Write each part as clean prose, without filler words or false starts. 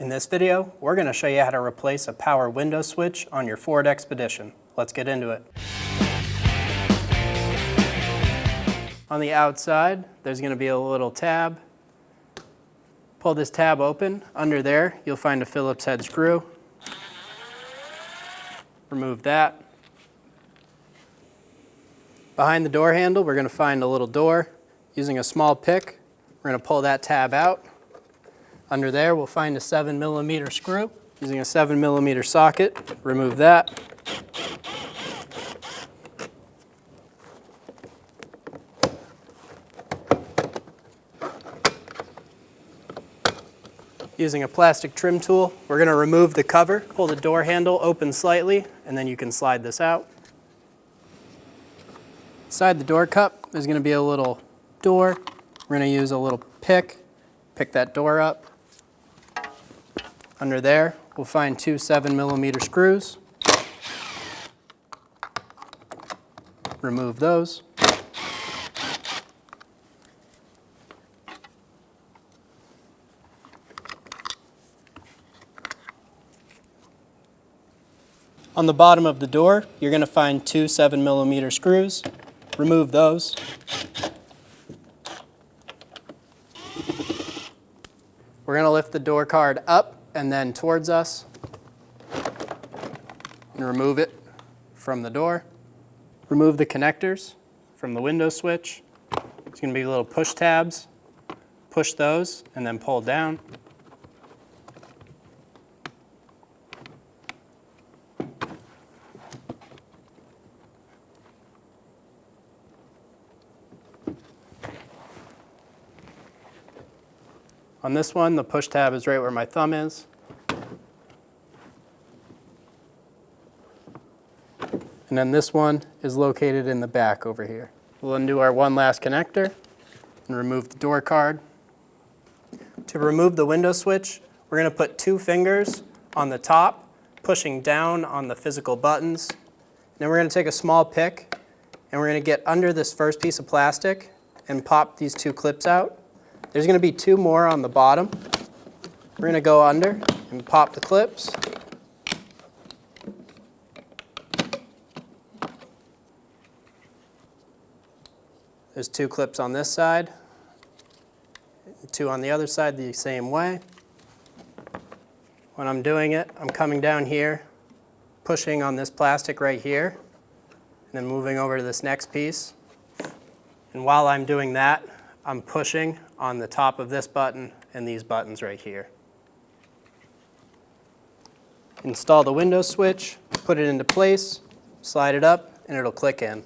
In this video, we're going to show you how to replace a power window switch on your Ford Expedition. Let's get into it. On the outside, there's going to be a little tab. Pull this tab open. Under there, you'll find a Phillips head screw. Remove that. Behind the door handle, we're going to find a little door. Using a small pick, we're going to pull that tab out. Under there, we'll find a 7mm screw. Using a 7mm socket, remove that. Using a plastic trim tool, we're going to remove the cover, pull the door handle open slightly, and then you can slide this out. Inside the door cup, there's going to be a little door. We're going to use a little pick that door up. Under there, we'll find two 7mm screws. Remove those. On the bottom of the door, you're going to find two 7mm screws. Remove those. We're going to lift the door card up and then towards us and remove it from the door. Remove the connectors from the window switch. There's going to be little push tabs. Push those and then pull down. On this one, the push tab is right where my thumb is. And then this one is located in the back over here. We'll undo our one last connector and remove the door card. To remove the window switch, we're going to put two fingers on the top, pushing down on the physical buttons. Then we're going to take a small pick and we're going to get under this first piece of plastic and pop these two clips out. There's going to be two more on the bottom. We're going to go under and pop the clips. There's two clips on this side, two on the other side the same way. When I'm doing it, I'm coming down here, pushing on this plastic right here, and then moving over to this next piece. And while I'm doing that, I'm pushing on the top of this button and these buttons right here. Install the window switch, put it into place, slide it up, and it'll click in.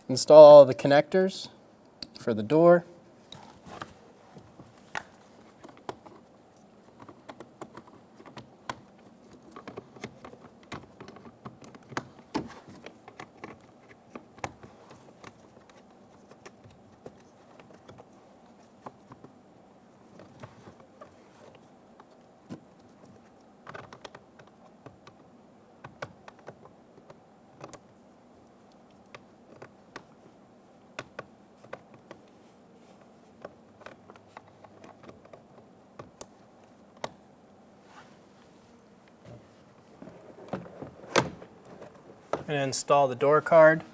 Install all the connectors for the door. And install the door card.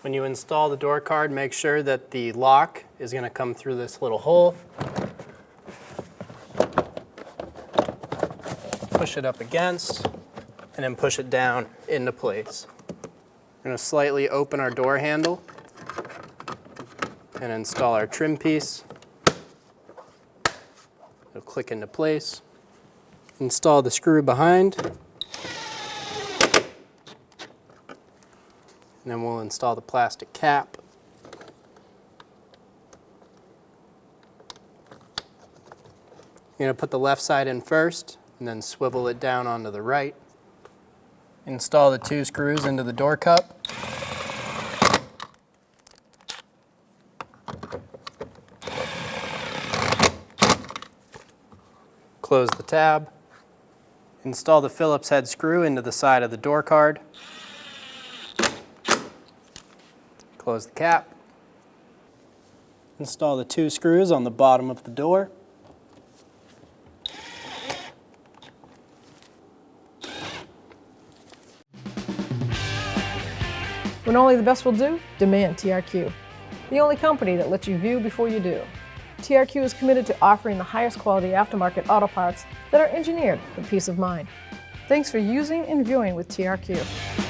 When you install the door card, make sure that the lock is going to come through this little hole. Push it up against, and then push it down into place. We're going to slightly open our door handle and install our trim piece. It'll click into place. Install the screw behind. And then we'll install the plastic cap. You're going to put the left side in first and then swivel it down onto the right. Install the two screws into the door cup. Close the tab. Install the Phillips head screw into the side of the door card. Close the cap. Install the 2 screws on the bottom of the door. When only the best will do, demand TRQ. The only company that lets you view before you do. TRQ is committed to offering the highest quality aftermarket auto parts that are engineered for peace of mind. Thanks for using and viewing with TRQ.